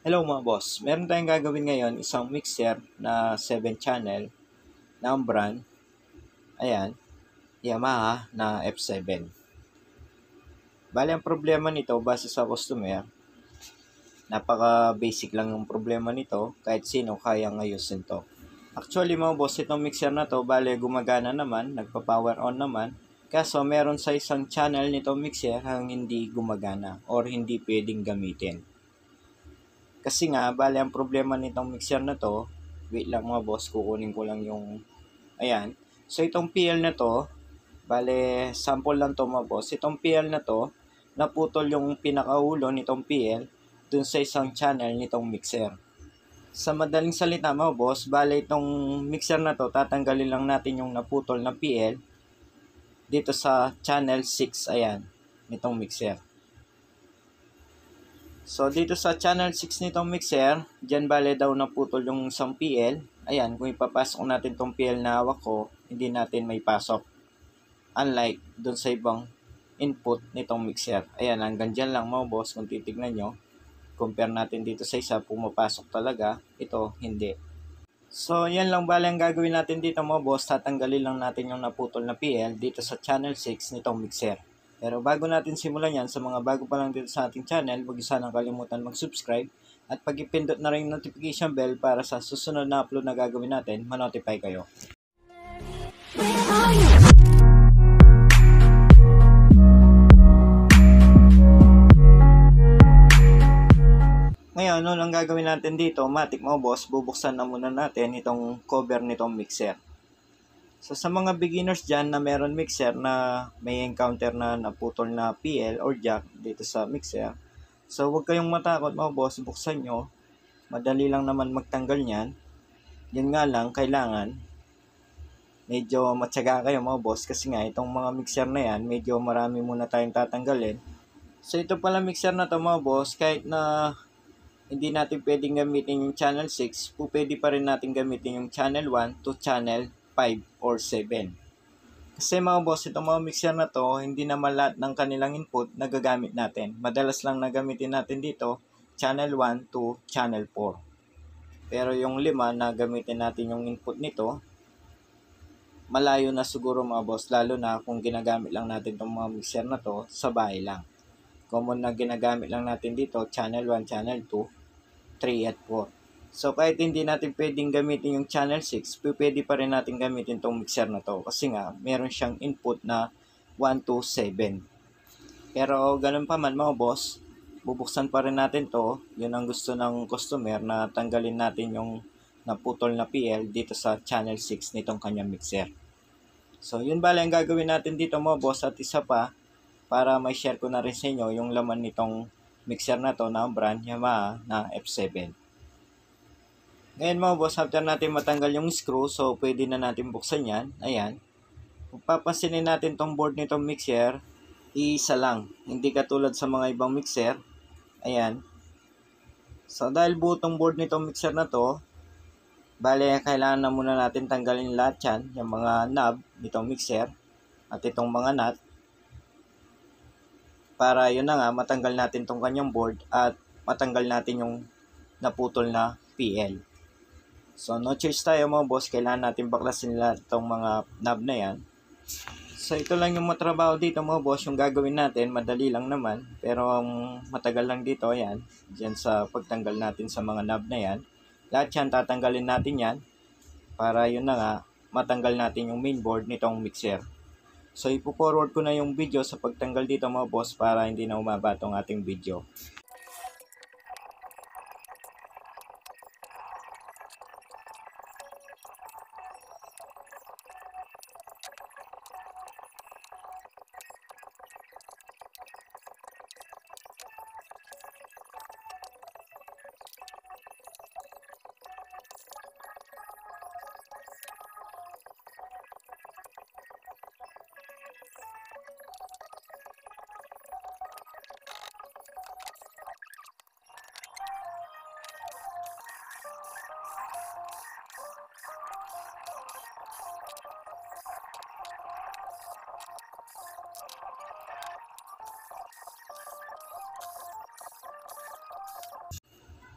Hello mga boss, meron tayong gagawin ngayon isang mixer na 7 channel na ang brand, ayan, Yamaha na F7. Bali ang problema nito base sa customer, napaka basic lang yung problema nito, kahit sino kayang ayusin to. Actually mga boss, itong mixer na to, bali gumagana naman, nagpa-power on naman, kaso meron sa isang channel nitong mixer ang hindi gumagana or hindi pwedeng gamitin. Kasi nga, bali ang problema nitong mixer na to, wait lang mga boss, kukunin ko lang yung, ayan. So itong PL na to, bale sample lang to mga boss. Itong PL na to, naputol yung pinakaulo nitong PL dun sa isang channel nitong mixer. Sa madaling salita mga boss, bale itong mixer na to, tatanggalin lang natin yung naputol na PL dito sa channel 6, ayan, nitong mixer. So, dito sa channel 6 nitong mixer, dyan bale daw naputol yung isang PL. Ayan, kung ipapasok natin tong PL na hawak ko, hindi natin may pasok. Unlike dun sa ibang input nitong mixer. Ayan, hanggang dyan lang mga boss kung titignan nyo. Compare natin dito sa isa, pumapasok talaga. Ito, hindi. So, yan lang bale ang gagawin natin dito mga boss. Tatanggalin lang natin yung naputol na PL dito sa channel 6 nitong mixer. Pero bago natin simulan yan, sa mga bago pa lang dito sa ating channel, huwag sanang kalimutan mag-subscribe at pag-ipindot na rin yung notification bell para sa susunod na upload na gagawin natin, ma-notify kayo. Ngayon, ano lang gagawin natin dito, matik mga boss, bubuksan na muna natin itong cover nitong mixer. So sa mga beginners dyan na meron mixer na may encounter na naputol na PL or jack dito sa mixer, so huwag kayong matakot mga boss, buksan nyo. Madali lang naman magtanggal niyan. Yun nga lang, kailangan medyo matyaga kayo mga boss kasi nga itong mga mixer na yan, medyo marami muna tayong tatanggalin. So ito pala mixer na to mga boss, kahit na hindi natin pwedeng gamitin yung channel 6, pwede pa rin natin gamitin yung channel 1 to channel 5 or 7. Kasi mga boss, itong mga mixer na to, hindi naman lahat ng kanilang input na gagamit natin. Madalas lang na gamitin natin dito, channel 1 to channel 4. Pero yung 5 na gamitin natin yung input nito, malayo na siguro mga boss, lalo na kung ginagamit lang natin itong mga mixer na to sa bahay lang. Common na ginagamit lang natin dito, channel 1, channel 2, 3 at 4. So kahit hindi natin pwedeng gamitin yung channel 6, pwede pa rin natin gamitin tong mixer na to kasi nga meron siyang input na 1 to 7. Pero ganun pa man mga boss, bubuksan pa rin natin to. Yun ang gusto ng customer na tanggalin natin yung naputol na PL dito sa channel 6 nitong kanyang mixer. So yun bala ang gagawin natin dito mga boss, at isa pa para may share ko na rin sa inyo yung laman nitong mixer na to na brand Yamaha na F7. Ngayon mga boss, after natin matanggal yung screw, so pwede na natin buksan yan. Ayan. Kung papansinin natin tong board nitong mixer, isa lang. Hindi katulad sa mga ibang mixer. Ayan. So dahil buo tong board nitong mixer na to, bale kailangan na muna natin tanggalin lahat yan, yung mga knob nitong mixer at itong mga nut. Para yun na nga, matanggal natin tong kanyang board at matanggal natin yung naputol na PL. So, no choice tayo mga boss. Kailangan natin baklasin lahat itong mga knob na yan. So, ito lang yung matrabaho dito mga boss. Yung gagawin natin, madali lang naman. Pero, matagal lang dito, ayan. Diyan sa pagtanggal natin sa mga knob na yan. Lahat yan, tatanggalin natin yan. Para yun na nga, matanggal natin yung mainboard nitong mixer. So, ipo-forward ko na yung video sa pagtanggal dito mga boss para hindi na umaba tong ating video.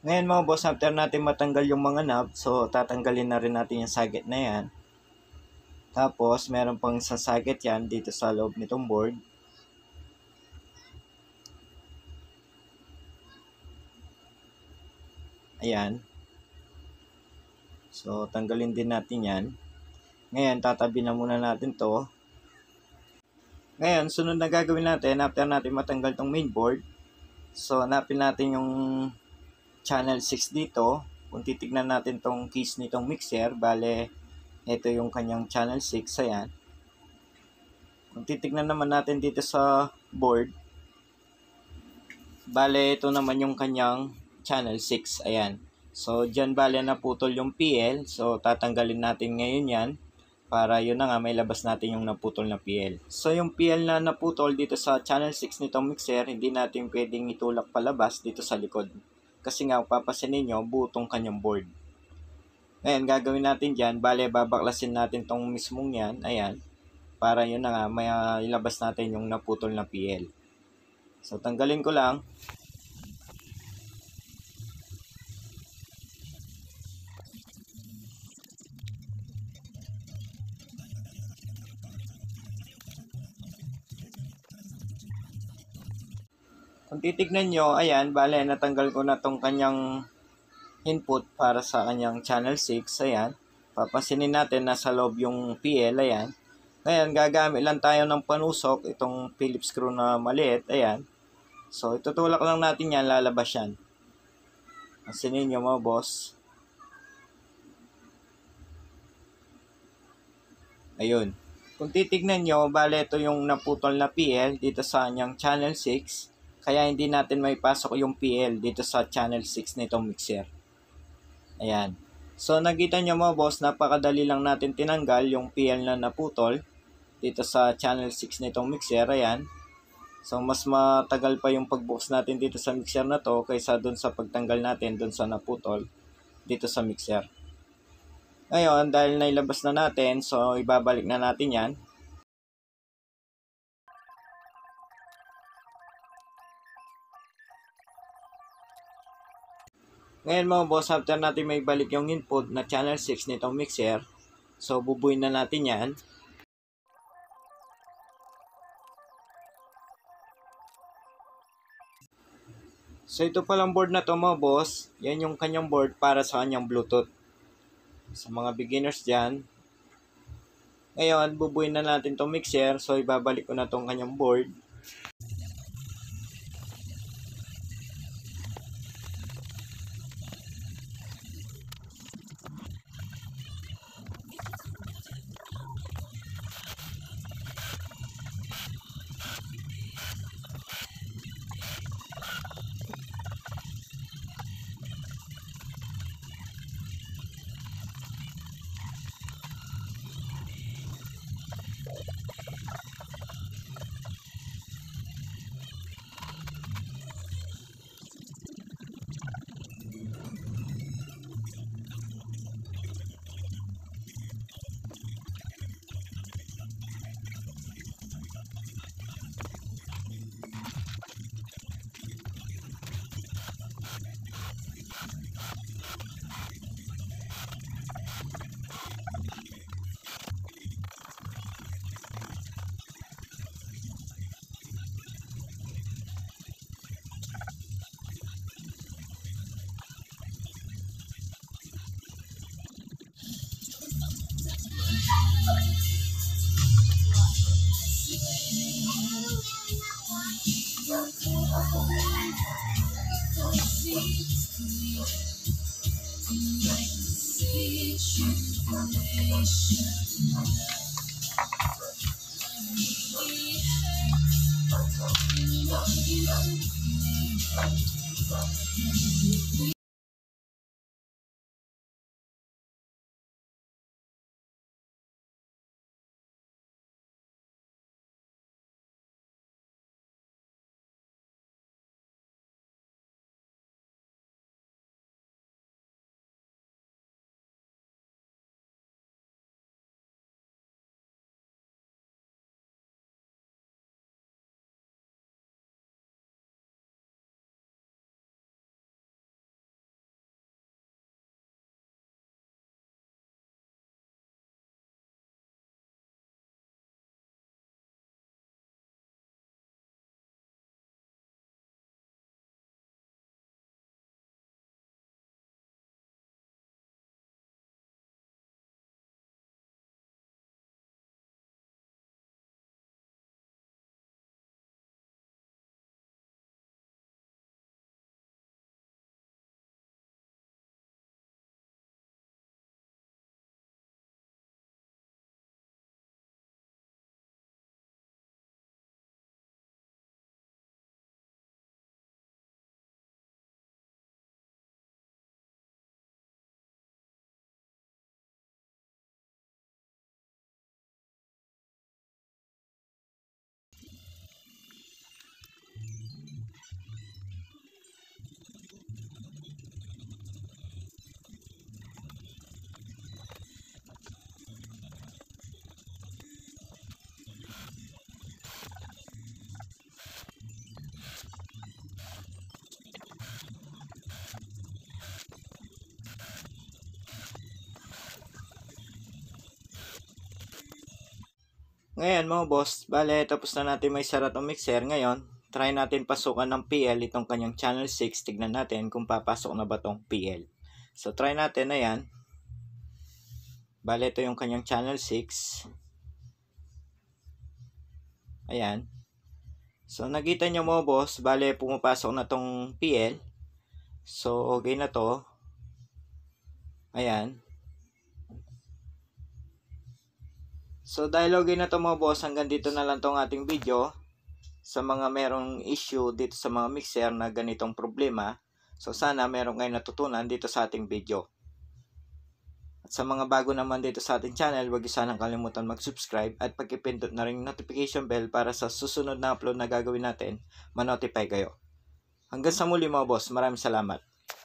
Ngayon mga boss, after natin matanggal yung mga knob, so tatanggalin na rin natin yung socket na yan. Tapos meron pang isang socket yan dito sa loob nitong board. Ayan. So tanggalin din natin yan. Ngayon tatabi na muna natin to. Ngayon sunod na gagawin natin after natin matanggal tong mainboard. So hanapin natin yung channel 6 dito. Kung titignan natin tong keys nitong mixer, bale ito yung kanyang channel 6, ayan. Kung titignan naman natin dito sa board, bale ito naman yung kanyang channel 6, ayan. So dyan bale naputol yung PL, so tatanggalin natin ngayon yan para yun na nga may labas natin yung naputol na PL. So yung PL na naputol dito sa channel 6 nitong mixer, hindi natin pwedeng itulak palabas dito sa likod. Kasi nga papasin ninyo, butong kanyang board. Ngayon gagawin natin dyan, bale babaklasin natin tong mismong yan, ayan. Para yun na nga, may ilabas natin yung naputol na PL. So tanggalin ko lang. Kung titignan nyo, ayan, bale, natanggal ko na tong kanyang input para sa kanyang channel 6, ayan. Papansinin natin nasa loob yung PL, ayan. Ngayon, gagamit lang tayo ng panusok, itong Phillips screw na maliit, ayan. So, itutulak lang natin yan, lalabas yan. Pansinin nyo mga boss. Ayun. Kung titignan nyo, bale, ito yung naputol na PL dito sa kanyang channel 6. Kaya hindi natin may pasok yung PL dito sa channel 6 nitong mixer. Ayan. So nakita nyo mga boss, napakadali lang natin tinanggal yung PL na naputol dito sa channel 6 nitong mixer. Ayan. So mas matagal pa yung pagbukas natin dito sa mixer na to kaysa dun sa pagtanggal natin dun sa naputol dito sa mixer. Ngayon, dahil nailabas na natin, so ibabalik na natin yan. Ngayon mga boss, after natin may balik yung input na channel 6 nitong mixer, so bubuin na natin yan. So ito palang board na to mga boss, yan yung kanyang board para sa kanyang Bluetooth. Sa mga beginners dyan. Ngayon, bubuin na natin tong mixer, so ibabalik ko na tong kanyang board. Ngayon mga boss, bale tapos na natin may sara itong mixer. Ngayon, try natin pasukan ng PL itong kanyang channel 6. Tignan natin kung papasok na ba itong PL. So try natin na yan. Bale ito yung kanyang channel 6. Ayan. So nakita nyo mga boss, bale pumapasok na itong PL. So okay na to. Ayan. So dahil okay na to mga boss, hanggang dito na lang tong ating video. Sa mga merong issue dito sa mga mixer na ganitong problema, so sana meron kayong natutunan dito sa ating video. At sa mga bago naman dito sa ating channel, huwag niyo sanang kalimutan mag-subscribe at pag-ipindot na rin notification bell para sa susunod na upload na gagawin natin, ma-notify kayo. Hanggang sa muli mga boss, maraming salamat.